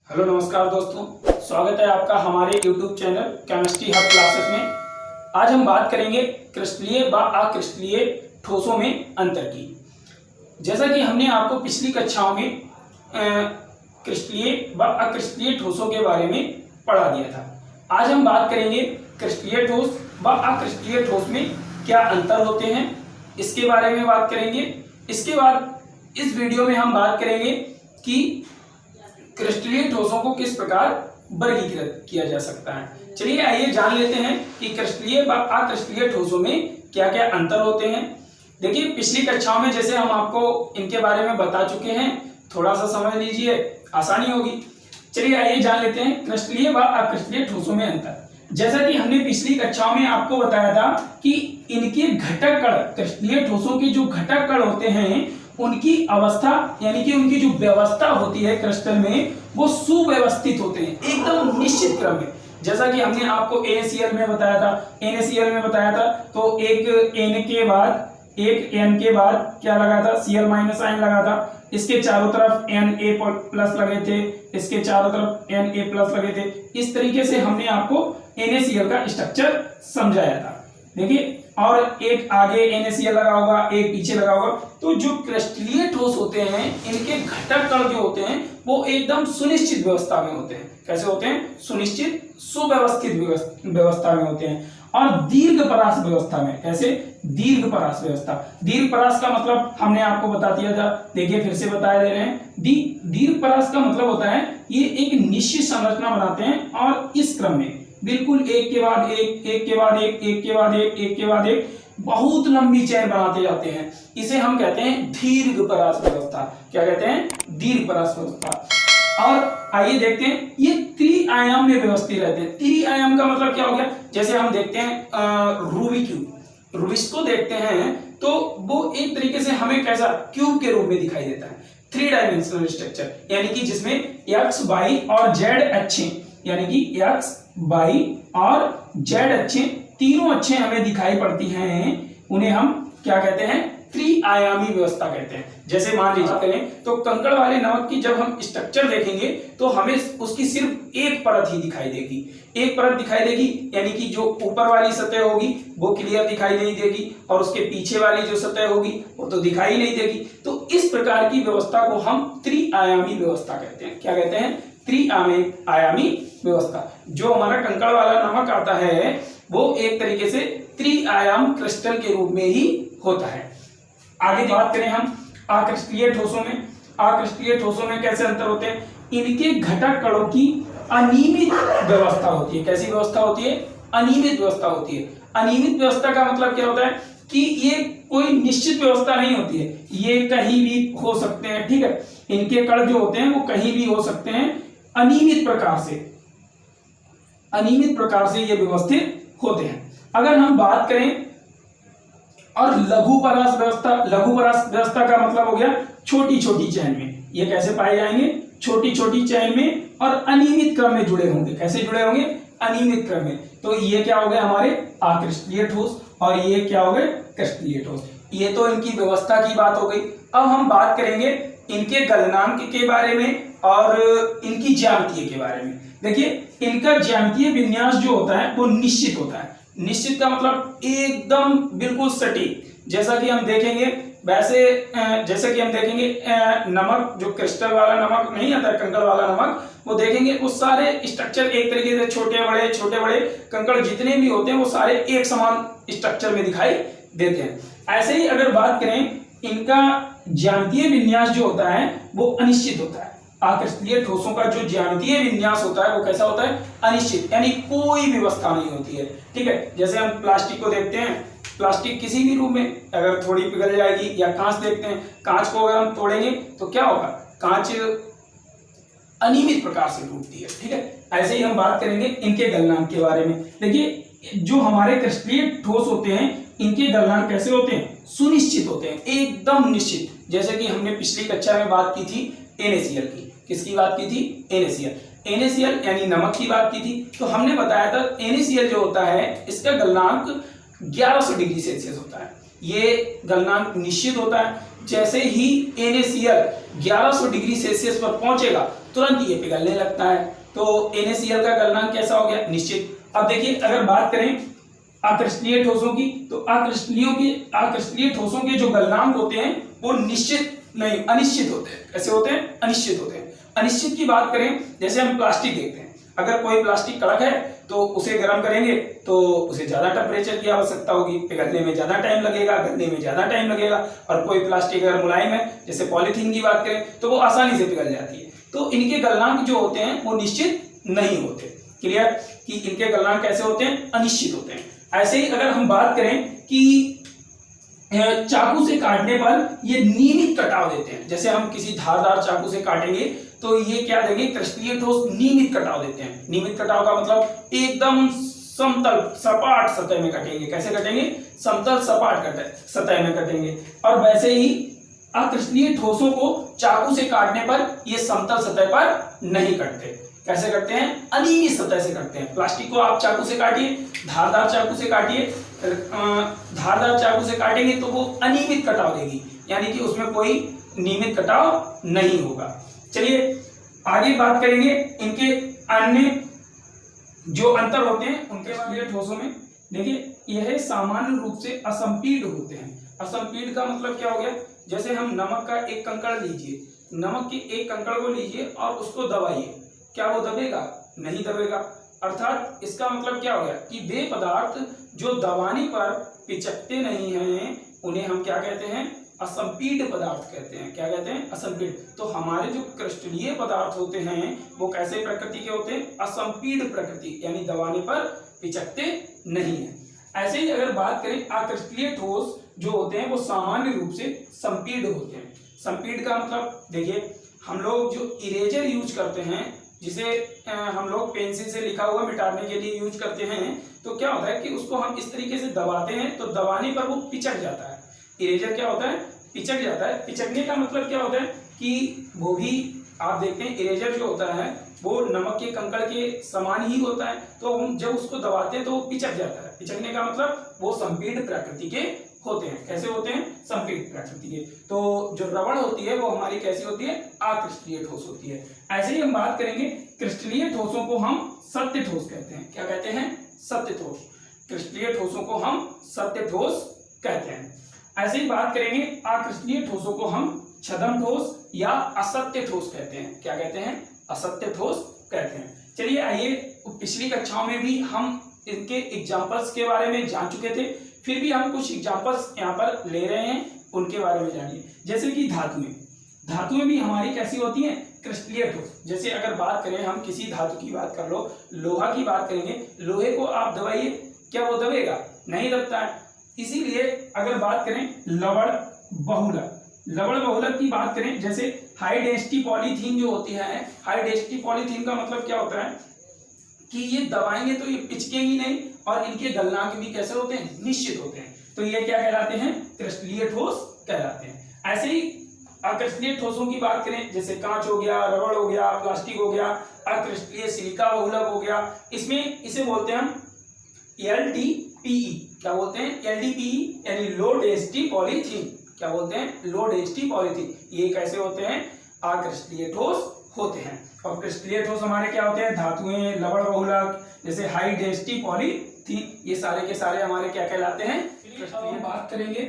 Hello नमस्कार दोस्तों, स्वागत है आपका हमारे YouTube channel chemistry hub classes में। आज हम बात करेंगे क्रिस्टलीय व अक्रिस्टलीय ठोसों में अंतर की। जैसा कि हमने आपको पिछली कक्षाओं में क्रिस्टलीय व अक्रिस्टलीय ठोसों के बारे में पढ़ा दिया था। आज हम बात करेंगे क्रिस्टलीय ठोस व अक्रिस्टलीय ठोस में क्या अंतर होते हैं, इसके बारे में बात करेंगे। इसके बाद इस वीडियो में हम बात करेंगे कि क्रिस्टलीय ठोसों को किस प्रकार वर्गीकृत किया जा सकता है। चलिए आइए जान लेते हैं कि क्रिस्टलीय व अक्रिस्टलीय ठोसों में क्या क्या अंतर होते हैं। देखिए, पिछली कक्षाओं में जैसे हम आपको इनके बारे में बता चुके हैं, थोड़ा सा समझ लीजिए, आसानी होगी। चलिए आइए जान लेते हैं क्रिस्टलीय व अक्रिस्टलीय ठोसों में अंतर। जैसा कि हमने पिछली कक्षाओं में आपको बताया था कि इनके घटक कण, क्रिस्टलीय ठोसों के जो घटक कण होते हैं उनकी अवस्था यानी कि उनकी जो व्यवस्था होती है क्रिस्टल में, वो सुव्यवस्थित होते हैं एकदम निश्चित क्रम में। जैसा कि हमने आपको NaCl में बताया था, तो एक N के बाद एक N के बाद क्या लगा था, Cl माइनस आयन लगा था। इसके चारों तरफ Na प्लस लगे थे, इसके चारों तरफ Na प्लस लगे थे। इस तरीके से हमने आपको NaCl का स्ट्रक्चर समझाया था। देखिए, और एक आगे NaCl लगा होगा, एक पीछे लगा होगा। तो जो क्रिस्टलीय ठोस होते हैं, इनके घटक कण जो होते हैं वो एकदम सुनिश्चित व्यवस्था में होते हैं। कैसे होते हैं? सुनिश्चित सुव्यवस्थित व्यवस्था में होते हैं और दीर्घ परास व्यवस्था में। कैसे? दीर्घ परास व्यवस्था। दीर्घ परास का मतलब हमने आपको बता दिया था, देखिए फिर से बता दे रहे हैं। दीर्घ परास का मतलब होता है ये एक निश्चित संरचना बनाते हैं और इस क्रम में बिल्कुल एक के बाद एक, एक के बाद एक, एक के बाद एक, एक के बाद एक बहुत लंबी चेन बनाते जाते हैं। इसे हम कहते हैं दीर्घ परास व्यवस्था। क्या कहते हैं? दीर्घ परास व्यवस्था। और आइए देखते हैं, ये त्रिआयाम में व्यवस्थित रहते हैं। त्रिआयाम का मतलब क्या हो गया? जैसे हम देखते हैं रूबिक्स को देखते हैं तो वो एक तरीके से हमें कैसा क्यूब के रूप में दिखाई देता है। 3 डायमेंशनल स्ट्रक्चर, यानी कि जिसमें एक्स, वाई और जेड अक्षें, यानी कि एक्स, वाई और जेड अक्षें, तीनों अक्षें हमें दिखाई पड़ती हैं। उन्हें हम क्या कहते हैं? त्रिआयामी व्यवस्था कहते हैं। जैसे मान लीजिए करें तो कंकड़ वाले नमक की जब हम स्ट्रक्चर देखेंगे तो हमें उसकी सिर्फ एक परत ही दिखाई देगी। एक परत दिखाई देगी, यानी कि जो ऊपर वाली सतह होगी वो क्लियर दिखाई नहीं देगी और उसके पीछे वाली जो सतह होगी वो तो दिखाई नहीं देगी। तो इस प्रकार की व्यवस्था को हम त्रिआयामी व्यवस्था कहते हैं। क्या कहते हैं? त्रिआयामी व्यवस्था। जो हमारा कंकड़ वाला नमक आता है वो एक तरीके से त्रिआयाम क्रिस्टल के रूप में ही होता है। आगे बात करें हम अक्रिस्टलीय ठोसों में। अक्रिस्टलीय ठोसों में कैसे अंतर होते हैं? इनके घटक कणों की अनियमित व्यवस्था होती है। कैसी व्यवस्था होती है? अनियमित व्यवस्था होती है। अनियमित व्यवस्था का मतलब क्या होता है कि ये कोई निश्चित व्यवस्था नहीं होती है, ये कहीं भी हो सकते हैं। ठीक है, इनके कण जो होते हैं वो कहीं भी हो सकते हैं। अनियमित प्रकार से ये व्यवस्थित होते हैं। अगर हम बात करें और लघु परास व्यवस्था का मतलब हो गया छोटी छोटी चैन में। ये कैसे पाए जाएंगे? छोटी छोटी चैन में और अनियमित क्रम में जुड़े होंगे। कैसे जुड़े होंगे? अनियमित क्रम में। तो ये क्या हो गए हमारे अक्रिस्टलीय ठोस और ये क्या हो गए? क्रिस्टलीय ठोस। ये तो इनकी व्यवस्था की बात हो गई। अब हम बात करेंगे इनके गलनांक के बारे में और इनकी ज्यामितीय के बारे में। देखिए, इनका ज्यामितीय विन्यास जो होता है वो निश्चित होता है। निश्चित का मतलब एकदम बिल्कुल सटीक। जैसा कि हम देखेंगे नमक, जो क्रिस्टल वाला नमक नहीं आता है, कंकड़ वाला नमक, वो देखेंगे वो सारे स्ट्रक्चर एक तरीके से छोटे बड़े कंकड़ जितने भी होते हैं वो सारे एक समान स्ट्रक्चर में दिखाई देते हैं। ऐसे ही अगर बात करें, इनका ज्यामितीय विन्यास जो होता है वो अनिश्चित होता है। अक्रिस्टलीय ठोसों का जो ज्यामितीय विन्यास होता है वो कैसा होता है? अनिश्चित, यानी कोई व्यवस्था नहीं होती है। ठीक है, जैसे हम प्लास्टिक को देखते हैं, प्लास्टिक किसी भी रूप में अगर थोड़ी पिघल जाएगी, या कांच देखते हैं, कांच को अगर हम तोड़ेंगे तो क्या होगा? कांच अनियमित प्रकार से टूटती है। ठीक है, ऐसे ही हम बात करेंगे इनके गलनांक के बारे में। देखिए, जो हमारे क्रिस्टलीय ठोस होते हैं इनके गलनांक कैसे होते हैं? सुनिश्चित होते हैं, एकदम निश्चित। जैसे कि हमने पिछली कक्षा में बात की थी NaCl की। किसकी बात की थी? NaCl यानी नमक की बात की थी। तो हमने बताया था NaCl जो होता है इसका गलनांक 1100 डिग्री सेल्सियस होता है। ये गलनांक निश्चित होता है। जैसे ही NaCl 1100 डिग्री सेल्सियस पर पहुंचेगा तुरंत ये पिघलने लगता है। तो NaCl का गलनांक कैसा हो गया? निश्चित। अब देखिए अगर बात करें अक्रिस्टलीय ठोसों की, तो अक्रिस्टलीय ठोसों के जो गलनांक होते हैं वो निश्चित नहीं अनिश्चित होते हैं। कैसे होते हैं? अनिश्चित होते हैं। अनिश्चित की बात करें, जैसे हम प्लास्टिक देखते हैं, अगर कोई प्लास्टिक कड़क है तो उसे गर्म करेंगे तो उसे ज्यादा टेम्परेचर की आवश्यकता होगी, पिघलने में ज्यादा टाइम लगेगा, गलने में ज्यादा टाइम लगेगा। और कोई प्लास्टिक अगर मुलायम है, जैसे पॉलीथीन की बात करें, तो वो आसानी से पिघल जाती है। तो इनके गलनांक जो होते हैं वो निश्चित नहीं होते। क्लियर कि इनके गलनांक कैसे होते हैं? अनिश्चित होते हैं। ऐसे ही अगर हम बात करें कि चाकू से काटने पर ये नियमित कटाव देते हैं, जैसे हम किसी धारदार चाकू से काटेंगे तो ये क्या देंगे? क्रिस्टलीय ठोस नियमित कटाव देते हैं। नियमित कटाव का मतलब एकदम समतल सपाट सतह में कटेंगे। कैसे कटेंगे? समतल सपाट सतह में कटेंगे। और वैसे ही अक्रिस्टलीय ठोसों को चाकू से काटने पर ये समतल सतह पर नहीं कटते। कैसे करते हैं? अनियमित सतह से करते हैं। प्लास्टिक को आप चाकू से काटिए, धारदार चाकू से काटिए, धारदार चाकू से काटेंगे तो वो अनियमित कटाव देगी, यानी कि उसमें कोई नियमित कटाव नहीं होगा। चलिए आगे बात करेंगे इनके अन्य जो अंतर होते हैं उनके बारे में। ठोसों में देखिए यह सामान्य रूप से असंपीड होते हैं। असंपीड का मतलब क्या हो गया? जैसे हम नमक का एक कंकड़ लीजिए, नमक के एक कंकड़ को लीजिए और उसको दबाइए, क्या वो दबेगा? नहीं दबेगा। अर्थात इसका मतलब क्या हो गया कि वे पदार्थ जो दबाने पर पिचकते नहीं हैं उन्हें हम क्या कहते हैं? असंपीड पदार्थ कहते हैं। क्या कहते हैं? असंपीड। तो हमारे जो क्रिस्टलीय पदार्थ होते हैं वो कैसे प्रकृति के होते हैं? असंपीड प्रकृति, यानी दबाने पर पिचकते नहीं है। ऐसे ही अगर बात करें अक्रिस्टलीय ठोस जो होते हैं वो सामान्य रूप से संपीड होते हैं। संपीड का मतलब देखिए हम लोग जो इरेजर यूज करते हैं, जिसे हम लोग पेंसिल से लिखा हुआ मिटाने के लिए यूज करते हैं, तो क्या होता है कि उसको हम इस तरीके से दबाते हैं तो दबाने पर वो पिचक जाता है। इरेजर क्या होता है? पिचक जाता है। पिचकने का मतलब क्या होता है कि वो भी आप देखते हैं इरेजर जो होता है वो नमक के कंकड़ के समान ही होता है, तो हम जब उसको दबाते हैं तो वो पिचक जाता है। पिचकने का मतलब वो संपीड प्रकृति के होते हैं। कैसे होते हैं? संपीड प्रकृति के। तो जो रबड़ होती है वो हमारी कैसी होती है? अक्रिस्टलीय ठोस होती है। ऐसे ही हम बात करेंगे क्रिस्टलीय ठोसों को हम सत्य ठोस कहते हैं। क्या कहते हैं? सत्य ठोस। क्रिस्टलीय ठोसों को हम सत्य ठोस कहते हैं। ऐसे ही बात करेंगे अक्रिस्टलीय ठोसों को हम छद्म ठोस या असत्य ठोस कहते हैं। क्या कहते हैं? असत्य ठोस कहते हैं। चलिए आइए, पिछली कक्षाओं में भी हम इनके एग्जांपल्स के बारे में जान चुके थे, फिर भी हम कुछ एग्जांपल्स यहाँ पर ले रहे हैं, उनके बारे में जानिए। जैसे कि धातुएं भी हमारी कैसी होती हैं? क्रिस्टलीय ठोस। जैसे अगर बात करें हम किसी धातु की बात कर लो, लोहा की बात करेंगे, लोहे को आप दबाइए, क्या वो दबेगा? नहीं दबता है। इसीलिए अगर बात करें लवण बहुलक की बात करें, जैसे हाई डेंसिटी पॉलीथीन जो होती है, हाई डेंसिटी पॉलीथीन का मतलब क्या होता है कि ये दबाएंगे तो ये पिचकेंगी नहीं और इनके गलनांक भी कैसे होते हैं? निश्चित होते हैं। तो ये क्या कहलाते हैं? क्रिस्टलीय ठोस कहलाते हैं। ऐसे ही अक्रिस्टलीय ठोसों की बात करें, जैसे कांच हो गया, रबड़ हो गया, प्लास्टिक हो गया, अक्रिस्टलीय सिलिका बहुलक हो गया, इसमें इसे बोलते हैं हम LDPE। क्या बोलते हैं? LDPE यानी लो डेंसिटी पॉलीथीन। क्या बोलते हैं? Low density polythene. ये कैसे होते हैं? अक्रिस्टलीय ठोस होते हैं। और क्रिस्टलीय ठोस हमारे क्या होते हैं? धातुएं, लवण बहुलक, जैसे हाई डेंसिटी पॉलीथीन, ये सारे के सारे हमारे क्या कहलाते हैं? हम बात करेंगे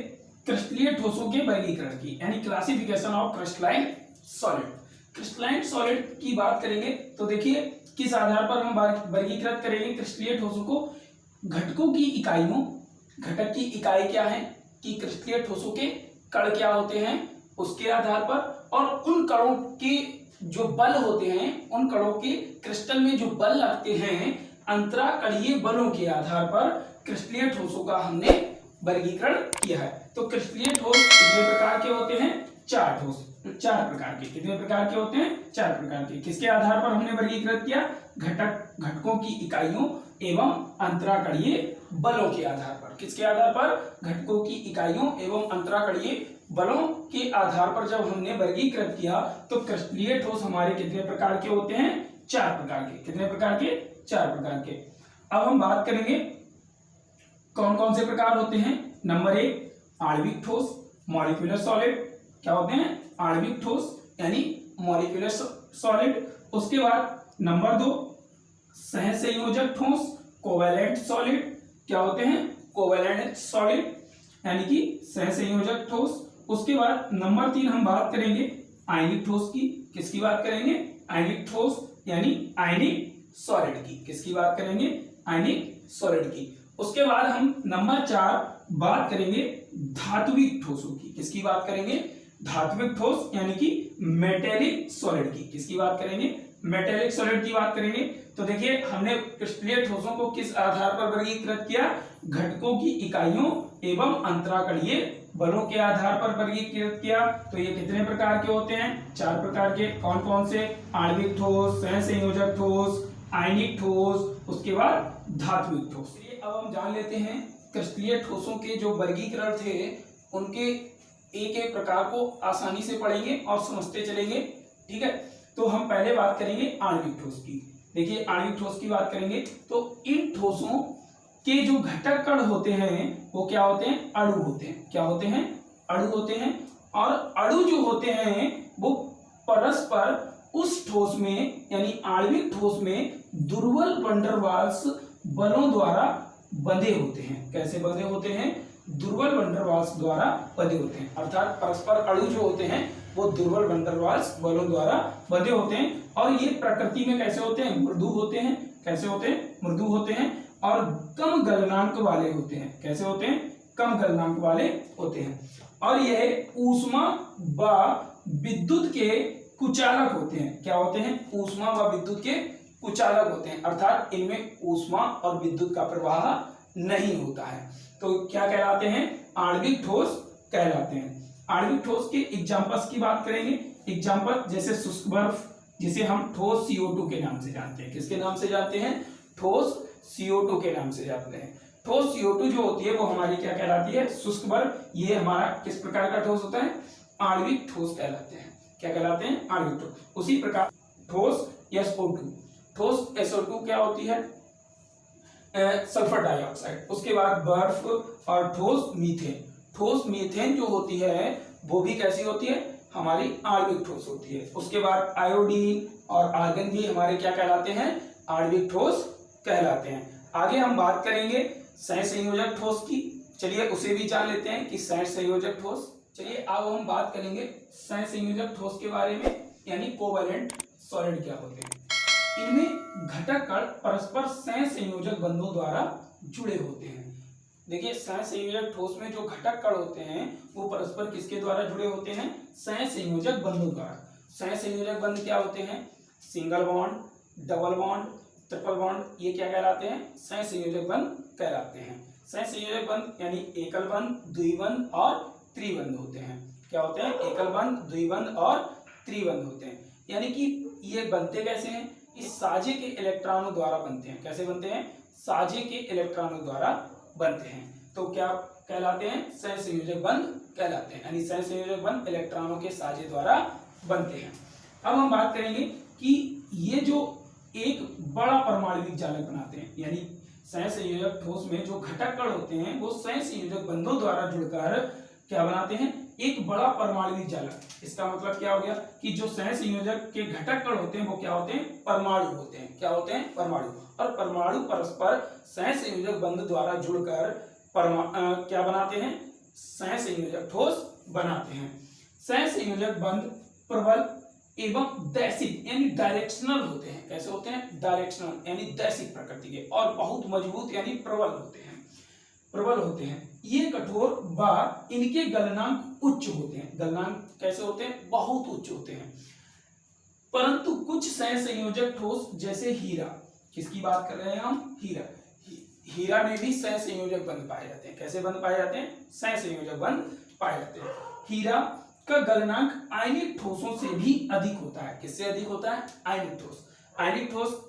क्रिस्टलीय ठोसों के वर्गीकरण की, यानी classification of crystalline solid. Crystalline solid की बात करेंगे तो देखिए किस आधार पर हम वर्गीकृत करेंगे क्रिस्टलीय ठोसों को? घटकों की इकाइयों, घटक की इकाई क्या है कि क्रिस्टलीय ठोसों के कण क्या होते हैं उसके आधार पर, और उन कणों के जो बल होते हैं, उन कणों के क्रिस्टल में जो बल लगते हैं, अंतराकणीय बलों के आधार पर क्रिस्टलीय ठोसों का हमने वर्गीकरण किया है। तो क्रिस्टलीय ठोस कितने प्रकार के होते हैं? 4 ठोस, 4 प्रकार के। कितने प्रकार के होते हैं? 4 प्रकार के। किसके आधार पर हमने वर्गीकृत किया? घटकों की इकाइयों एवं अंतराकणीय बलों के आधार पर। किसके आधार पर? घटकों की इकाइयों एवं अंतराकणीय बलों के आधार पर जब हमने वर्गीकृत किया तो क्रिस्टलीय ठोस हमारे कितने प्रकार के होते हैं? 4 प्रकार के। कितने प्रकार के? 4 प्रकार के। अब हम बात करेंगे कौन कौन से प्रकार होते हैं। नंबर 1 आणविक ठोस, मॉलिक्यूलर सॉलिड। क्या होते हैं? आणविक ठोस यानी मॉलिक्यूलर सॉलिड। उसके बाद नंबर 2 सहसंयोजक ठोस कोवैलेंट सॉलिड। क्या होते हैं? कोवैलेंट सॉलिड यानी कि सहसंयोजक ठोस। उसके बाद नंबर 3 हम बात करेंगे आयनिक ठोस की। किसकी बात करेंगे? आयनिक ठोस यानी आयनिक सॉलिड की। किसकी बात करेंगे? आयनिक सॉलिड की। उसके बाद हम नंबर 4 बात करेंगे धात्विक ठोसों की। किसकी बात करेंगे? धात्विक ठोस यानी कि मेटेलिक सॉलिड की। किसकी बात करेंगे? मेटेलिक सॉलिड की बात करेंगे। तो देखिए हमने क्रिस्टलीय ठोसों को किस आधार पर वर्गीकृत किया? घटकों की इकाइयों एवं अंतराकणीय बलों के आधार पर वर्गीकृत किया। तो ये कितने प्रकार के होते हैं? 4 प्रकार के। कौन कौन से? आणविक ठोस, सहसंयोजक ठोस, आयनिक ठोस, उसके बाद धात्विक ठोस। चलिए अब हम जान लेते हैं क्रिस्टलीय ठोसों के जो वर्गीकरण थे उनके एक एक प्रकार को आसानी से पढ़ेंगे और समझते चलेंगे। ठीक है, तो हम पहले बात करेंगे आणविक ठोस की। देखिए आणविक ठोस की बात करेंगे तो इन ठोसों के जो घटक कण होते हैं वो क्या होते हैं? अणु होते हैं। क्या होते हैं? अणु होते हैं। और अणु जो होते हैं वो परस्पर उस ठोस में यानी आणविक ठोस में दुर्बल वैन डर वाल्स बलों द्वारा बंधे होते हैं। कैसे बंधे होते हैं? दुर्बल वैन डर वाल्स द्वारा बंधे होते हैं। अर्थात परस्पर अणु जो होते हैं वो दुर्बल वैन डर वाल्स बलों द्वारा बंधे होते हैं। और ये प्रकृति में कैसे होते हैं? मृदु होते हैं। कैसे होते हैं? मृदु होते हैं और कम गलनांक वाले होते हैं। कैसे होते हैं? कम गलनांक वाले होते हैं। और यह ऊष्मा व विद्युत के कुचालक होते हैं। क्या होते हैं? ऊष्मा व विद्युत के कुचालक होते हैं। अर्थात इनमें ऊष्मा और विद्युत का प्रवाह नहीं होता है। तो क्या कहलाते हैं? आणविक ठोस कहलाते हैं। आणविक ठोस के एग्जांपल्स की बात करेंगे। एग्जांपल जैसे शुष्क बर्फ, जिसे हम ठोस CO2 के नाम से जानते हैं। किसके नाम से जानते हैं? ठोस CO2 के नाम से जानते हैं। ठोस CO2 जो होती है वो हमारी क्या कहलाती है? शुष्क बर्फ। ये हमारा किस प्रकार का ठोस होता है? आणविक ठोस कहलाते हैं। क्या कहलाते हैं? आणविक ठोस। उसी प्रकार ठोस SO2, ठोस SO2 क्या होती है? Sulphur dioxide. उसके बाद बर्फ और ठोस मीथेन। ठोस मीथेन जो होती है वो भी कैसी होती है? हमारी आणविक ठोस होती है। उसके बाद आयोडीन और आर्गन भी हमारे क्या कहलाते हैं? आणविक ठोस कहलाते हैं। आगे हम बात करेंगे सहसंयोजक ठोस की। चलिए उसे भी जान लेते हैं कि सहसंयोजक ठोस। चलिए अब हम बात करेंगे सहसंयोजक ठोस के बारे में, यानी कोवैलेंट सॉलिड क्या होते हैं। इनमें घटक कण परस्पर सहसंयोजक बंधों द्वारा जुड़े होते हैं। देखिए सहसंयोजक ठोस में जो घटक कण होते हैं वो परस्पर किसके द्वारा जुड़े होते हैं? सहसंयोजक बंधों द्वारा। सहसंयोजक बंध क्या होते हैं? Single bond, double bond, triple bond, ये क्या कहलाते हैं? सहसंयोजक बंध कहलाते हैं। सहसंयोजक बंध यानी एकल बंध, द्विबंध और त्रिबंध होते हैं। क्या होते हैं? एकल बंध, द्विबंध और त्रिबंध होते हैं। यानी कि ये बनते कैसे हैं? इस साझे के इलेक्ट्रॉनों द्वारा बनते हैं। कैसे बनते हैं? साझे के इलेक्ट्रॉनों द्वारा बनते हैं। तो क्या कहलाते हैं? सहसंयोजक बंध कहलाते हैं। यानी सहसंयोजक बंध इलेक्ट्रॉनों के साझे द्वारा बनते हैं। अब हम बात करेंगे कि ये जो एक बड़ा परमाणविक जालक बनाते हैं, यानी सहसंयोजक ठोस में जो घटक कण होते हैं वो सहसंयोजक बंधों द्वारा जुड़कर क्या बनाते हैं? एक बड़ा परमाणविक जालक। इसका मतलब क्या हो गया कि जो सहसंयोजक के घटक कण होते हैं वो क्या होते हैं? परमाणु होते हैं। क्या होते हैं? परमाणु। और परमाणु परस्पर सहसंयोजक बंध द्वारा जुड़कर क्या बनाते हैं? सहसंयोजक ठोस बनाते हैं। सहसंयोजक बंध प्रबल एवं दैसिक यानी डायरेक्शनल होते हैं। कैसे होते हैं? डायरेक्शनल यानी दैसिक प्रकृति के, और बहुत मजबूत यानी प्रबल होते हैं। प्रबल होते हैं। ये कठोर व इनके गलनांक उच्च होते हैं। गलनांक कैसे होते हैं? बहुत उच्च होते हैं। परंतु कुछ सहसंयोजक ठोस जैसे हीरा, किसकी बात कर रहे हैं हम? हीरा। हीरा में भी सहसंयोजक बंध पाए जाते हैं। कैसे बंध पाए जाते हैं? सहसंयोजक बंध पाए जाते हैं। हीरा का गलनांक आयनिक ठोसों से भी अधिक होता है। किससे अधिक होता है? आयनिक ठोस। आयनिक ठोस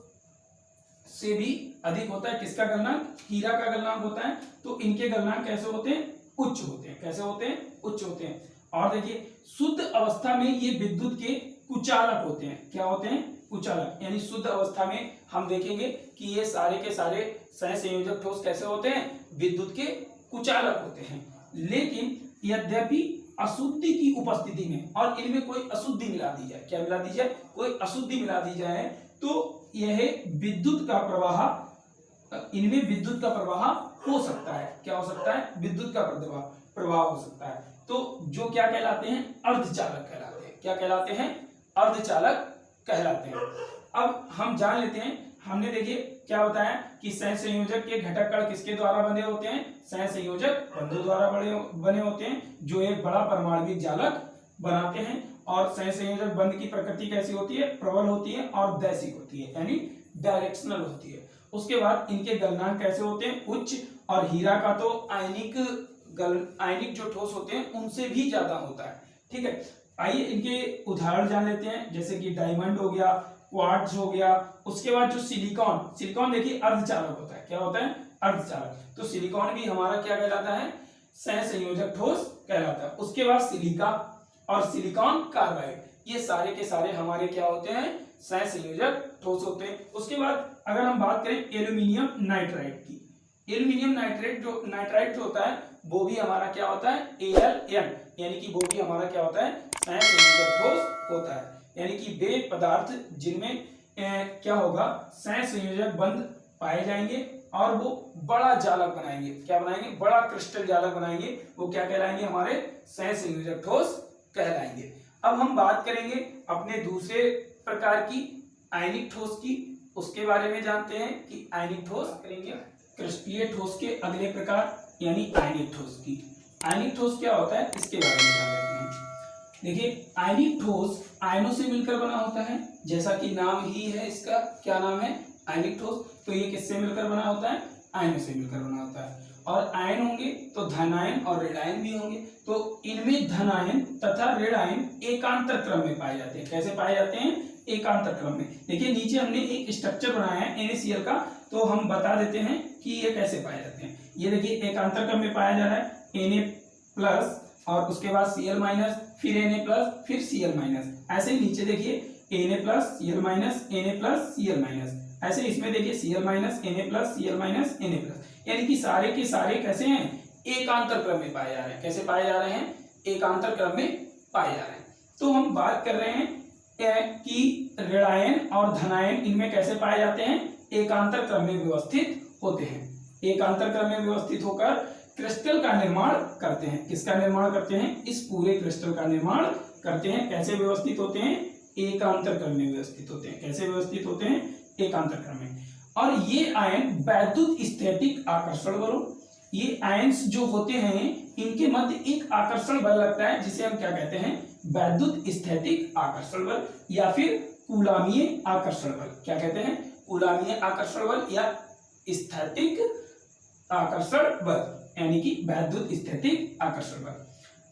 से भी अधिक होता है। किसका गलनांक? हीरा का गलनांक होता है। तो इनके गलनांक कैसे होते हैं? उच्च होते हैं। कैसे होते हैं? उच्च होते हैं। और देखिए शुद्ध अवस्था में ये विद्युत के कुचालक होते हैं। क्या होते हैं? कुचालक। यानी शुद्ध अवस्था में हम देखेंगे कि ये सारे के सारे सहसंयोजक ठोस कैसे होते हैं? विद्युत के कुचालक होते हैं। लेकिन यद्यपि अशुद्धि की उपस्थिति में और इनमें कोई अशुद्धि मिला दी जाए, क्या मिला दी जाए, कोई अशुद्धि मिला दी जाए, तो यह विद्युत का प्रवाह, इनमें विद्युत का प्रवाह हो सकता है। क्या हो सकता है, विद्युत का प्रवाह हो सकता है। तो जो क्या कहलाते हैं, अर्धचालक कहलाते हैं। क्या कहलाते हैं, अर्धचालक कहलाते हैं। अब हम जान लेते हैं, हमने देखिए क्या बताया कि सहसंयोजक के घटक कण किसके द्वारा बने होते हैं, सहसंयोजक बंधों द्वारा बने होते हैं, जो एक बड़ा परमाणविक जालक बनाते हैं। और सहसंयोजक बंध की प्रकृति कैसी होती है, प्रबल होती है और दैशिक होती है, यानी डायरेक्शनल होती है। उसके बाद इनके गलनांक कैसे होते हैं, उच्च, और हीरा का तो आयनिक जो ठोस होते हैं उनसे भी ज्यादा होता है। ठीक है, आइए इनके उदाहरण जान लेते हैं, जैसे कि डायमंड हो गया, क्वार्ट्ज हो गया। उसके बाद जो सिलिकॉन देखिए अर्धचालक होता है। क्या होता है, अर्धचालक। तो सिलिकॉन भी हमारा क्या कहलाता है, सहसंयोजक ठोस कहलाता है। उसके बाद सिलिका और सिलिकॉन कार्बाइड, ये सारे के सारे हमारे क्या होते हैं, सहसंयोजक ठोस होते हैं। उसके बाद अगर हम बात करें एल्यूमिनियम नाइट्राइड की, एल्यूमिनियम नाइट्राइड जो होता है वो भी हमारा क्या होता है, AlN, यानी कि वो भी हमारा क्या होता है, सहसंयोजक ठोस होता है। यानी कि वे पदार्थ जिनमें क्या होगा, सहसंयोजक बंध पाए जाएंगे और वो बड़ा जालक बनाएंगे। क्या बनाएंगे, बड़ा क्रिस्टल जालक बनाएंगे, वो क्या कहलाएंगे, हमारे सहसंयोजक ठोस कहलाएंगे। अब हम बात करेंगे अपने दूसरे प्रकार की आयनिक ठोस की, उसके बारे में जानते हैं कि आयनिक ठोस करेंगे क्रिस्टलीय ठोस के अगले प्रकार यानी आयनिक ठोस की। आयनिक ठोस क्या होता है, इसके बारे में जान लेते हैं। देखिए आयनिक ठोस आयनों से मिलकर बना होता है, जैसा कि नाम ही है इसका, क्या नाम है, आयनिक ठोस। तो ये किससे मिलकर बना होता है, आयनों से मिलकर बना होता है। और आयन होंगे तो धन आयन और ऋण आयन भी होंगे। तो इनमें धन आयन तथा ऋण आयन एकांतर क्रम में पाए जाते हैं। कैसे पाए जाते हैं, एकांतर क्रम में। देखिए नीचे हमने एक स्ट्रक्चर बनाया है NaCl का, तो हम बता देते हैं कि ये कैसे पाए जाते हैं। ये देखिए एकांतर क्रम में पाया जा रहा है Na+ और उसके बाद Cl-, फिर Na+, फिर Cl-। ऐसे ही नीचे देखिए Na+, Cl-, Na+, Cl-। ऐसे इसमें देखिए Cl-, Na+, Cl-, Na+, यानी कि सारे के सारे कैसे हैं, एकांतर क्रम में पाए जा रहे हैं। कैसे पाए जा रहे हैं, एकांतर क्रम में पाए जा रहे हैं। तो हम बात कर रहे हैं कि ऋणायन और धनायन इनमें कैसे पाए जाते हैं, एकांतर क्रम में व्यवस्थित होते हैं। एकांतर क्रम में व्यवस्थित होकर क्रिस्टल का निर्माण करते हैं। किसका निर्माण करते हैं, इस पूरे क्रिस्टल का निर्माण करते हैं। कैसे व्यवस्थित होते हैं, एकांतर क्रम में व्यवस्थित होते हैं। कैसे व्यवस्थित होते हैं, एकांतर क्रम में। और ये आयन वैद्युत स्थैतिक आकर्षण बलों, ये आयन्स जो होते हैं इनके मध्य एक आकर्षण बल लगता है, जिसे हम क्या कहते हैं, वैद्युत स्थैतिक आकर्षण बल या फिर कूलामीय आकर्षण बल। क्या कहते हैं, कूलामीय आकर्षण बल या स्थैतिक आकर्षण बल, यानी कि वैद्युत स्थैतिक आकर्षण बल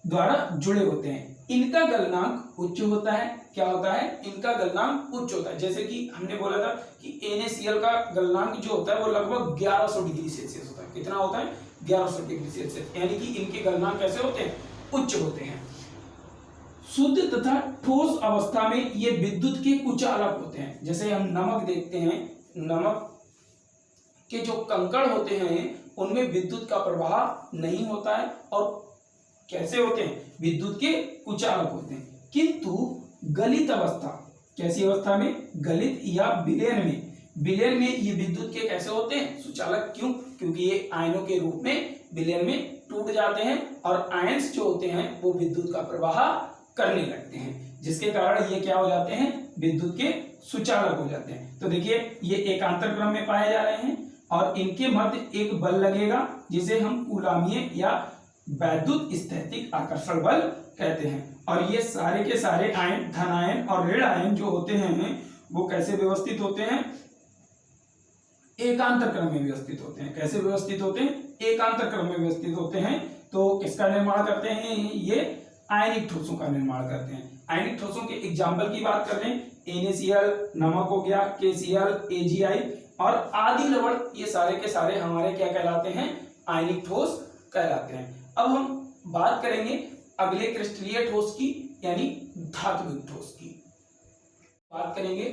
द्वारा जुड़े होते हैं। इनका गलनांक उच्च होता है। क्या होता है, इनका गलनांक उच्च होता है। जैसे कि हमने बोला था कि NaCl का गलनांक जो होता है वो लगभग 1100 डिग्री सेल्सियस होता है। कितना होता है, 1100 डिग्री सेल्सियस, यानी कि इनके गलनांक कैसे होते हैं, उच्च होते हैं। शुद्ध तथा ठोस अवस्था में ये विद्युत के कुचालक होते हैं। जैसे हम नमक देखते हैं, नमक के जो कंकड़ होते हैं उनमें विद्युत का प्रवाह नहीं होता है और कैसे होते हैं, विद्युत के कुचालक होते हैं। किंतु गलित अवस्था, कैसी अवस्था में, गलित या विलयन में ये विद्युत के कैसे होते हैं, सुचालक। क्यों, क्योंकि ये आयनों के रूप में विलयन में टूट जाते हैं और आयन्स जो होते हैं वो विद्युत का प्रवाह करने लगते हैं, जिसके कारण ये क्या हो जाते हैं, विद्युत के सुचालक हो जाते हैं। तो देखिए ये एकांतर क्रम में पाए जा रहे हैं और इनके मध्य एक बल लगेगा जिसे हम कूलामीय या वैद्युत स्थैतिक आकर्षण बल कहते हैं। और ये सारे के सारे आयन, धन आयन और ऋण आयन जो होते हैं वो कैसे व्यवस्थित होते हैं, एकांतर क्रम में व्यवस्थित होते हैं। कैसे व्यवस्थित होते हैं, एकांतर क्रम में व्यवस्थित होते हैं। तो किसका निर्माण करते हैं, ये आयनिक ठोसों का निर्माण करते हैं। आयनिक ठोसों के एग्जाम्पल की बात कर लें, NaCl नमक हो गया, KCl, AgI और आदि लवण, ये सारे के सारे हमारे क्या कहलाते हैं, आयनिक ठोस कहलाते हैं। अब हम बात करेंगे अगले क्रिस्टलीय ठोस की यानी धात्विक ठोस की। बात करेंगे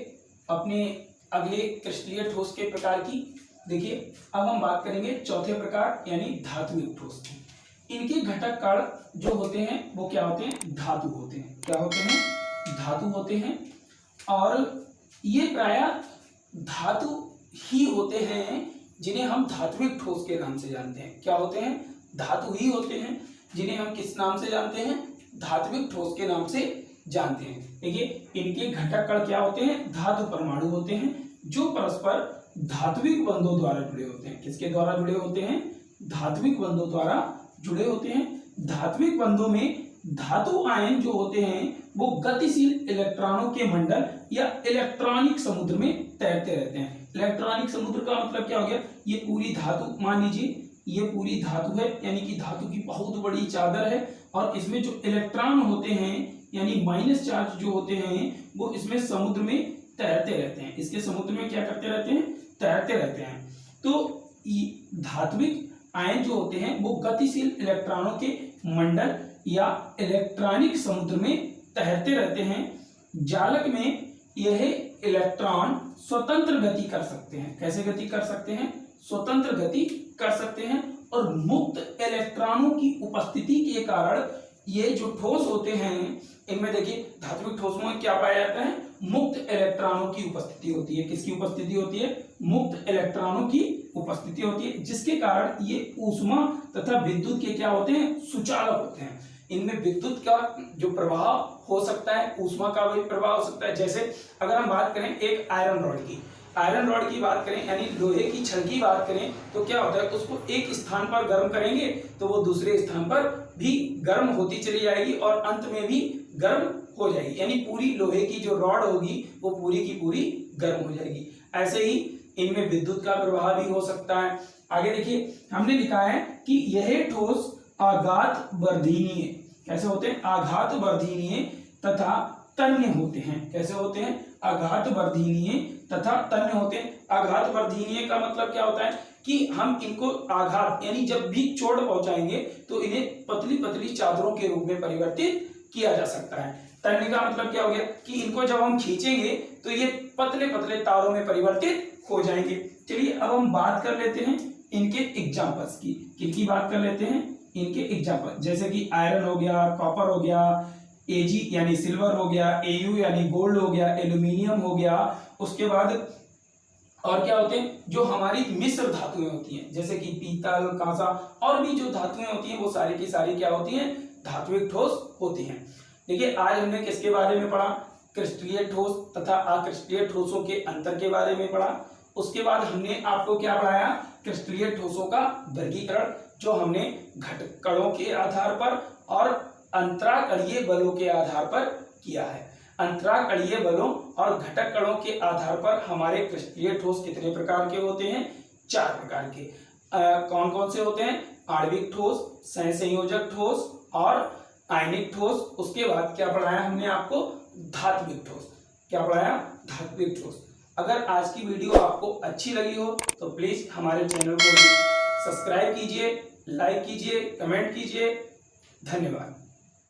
अपने अगले क्रिस्टलीय ठोस के प्रकार की। देखिए अब हम बात करेंगे चौथे प्रकार यानी धात्विक ठोस की। इनके घटक कण जो होते हैं वो क्या होते हैं, धातु होते हैं। क्या होते हैं, धातु होते हैं। और ये प्रायः धातु ही होते हैं जिन्हें हम धात्विक ठोस के नाम से जानते हैं। क्या होते हैं, धातु ही होते हैं जिन्हें हम किस नाम से जानते हैं, धात्विक ठोस के नाम से जानते हैं। देखिए इनके घटक कण क्या होते हैं, धातु परमाणु होते हैं जो परस्पर धात्विक बंधों द्वारा जुड़े होते हैं। किसके द्वारा जुड़े होते हैं, धात्विक बंधों द्वारा जुड़े होते हैं। धात्विक बंधों में धातु आयन जो होते हैं वो गतिशील इलेक्ट्रॉनों के मंडल या इलेक्ट्रॉनिक समुद्र में तैरते रहते हैं। इलेक्ट्रॉनिक समुद्र का मतलब क्या हो गया, ये पूरी धातु, मान लीजिए ये पूरी धातु है, यानी कि धातु की बहुत बड़ी चादर है और इसमें जो इलेक्ट्रॉन होते हैं यानी माइनस चार्ज जो होते हैं वो इसमें समुद्र में तैरते रहते हैं। इसके समुद्र में क्या करते रहते हैं, तैरते रहते हैं। तो धात्विक आयन जो होते हैं वो गतिशील इलेक्ट्रॉनों के मंडल या इलेक्ट्रॉनिक समुद्र में तैरते रहते हैं। जालक में यह इलेक्ट्रॉन स्वतंत्र गति कर सकते हैं। कैसे गति कर सकते हैं, स्वतंत्र गति कर सकते हैं। और मुक्त इलेक्ट्रॉनों की उपस्थिति के कारण ये जो ठोस होते हैं इनमें देखिए धात्विक ठोसों में क्या पाया जाता है, मुक्त इलेक्ट्रॉनों की उपस्थिति होती है। किसकी उपस्थिति होती है, मुक्त इलेक्ट्रॉनों की उपस्थिति होती है, जिसके कारण ये ऊष्मा तथा विद्युत के क्या होते हैं, सुचालक होते हैं। इनमें विद्युत का जो प्रवाह हो सकता है, ऊष्मा का भी प्रवाह हो सकता है। जैसे अगर हम बात करें एक आयरन रॉड की बात करें यानी लोहे की छड़ की बात करें तो क्या होता है, उसको एक स्थान पर गर्म करेंगे तो वो दूसरे स्थान पर भी गर्म होती चली जाएगी और अंत में भी गर्म हो जाएगी, यानी पूरी लोहे की जो रॉड होगी वो पूरी की पूरी गर्म हो जाएगी। ऐसे ही इनमें विद्युत का प्रवाह भी हो सकता है। आगे देखिए हमने लिखा है कि यह ठोस आघात वर्धनीय, कैसे होते हैं, आघात वर्धनीय तथा तन्य होते हैं। कैसे होते हैं, आघात वर्धनीय तथा तन्य होते हैं। आघात वर्धनीय का मतलब क्या होता है कि हम इनको आघात यानी जब भी चोट पहुंचाएंगे तो इन्हें पतली पतली चादरों के रूप में परिवर्तित किया जा सकता है। तन्य का मतलब क्या हो गया कि इनको जब हम खींचेंगे तो ये पतले पतले तारों में परिवर्तित हो जाएंगे। चलिए अब हम बात कर लेते हैं इनके एग्जाम्पल्स की। किनकी बात कर लेते हैं, इनके एग्जाम्पल, जैसे कि आयरन हो गया, कॉपर हो गया, Ag यानी सिल्वर हो गया, Au यानी गोल्ड हो गया, एल्यूमिनियम हो गया। उसके बाद और क्या होते हैं, जो हमारी मिश्र धातुएं होती हैं जैसे कि पीतल, कांसा और भी जो धातुएं होती हैं वो सारी की सारी क्या होती हैं, धात्विक ठोस होती हैं। देखिए आज हमने किसके बारे में पढ़ा, क्रिस्टलीय ठोस तथा अक्रिस्टलीय ठोसों के अंतर के बारे में पढ़ा। उसके बाद हमने आपको क्या पढ़ाया, क्रिस्टलीय ठोसों का वर्गीकरण जो हमने घटक कणों के आधार पर और अंतराकणीय बलों के आधार पर किया है। अंतराकणीय बलों और घटक कणों के आधार पर हमारे क्रिस्टलीय ठोस कितने प्रकार के होते हैं, 4 प्रकार के। कौन कौन से होते हैं, आणविक ठोस, सहसंयोजक ठोस और आयनिक ठोस। उसके बाद क्या पढ़ाया हमने आपको, धात्विक ठोस। क्या पढ़ाया, धात्विक ठोस। अगर आज की वीडियो आपको अच्छी लगी हो तो प्लीज हमारे चैनल को सब्सक्राइब कीजिए, लाइक कीजिए, कमेंट कीजिए। धन्यवाद।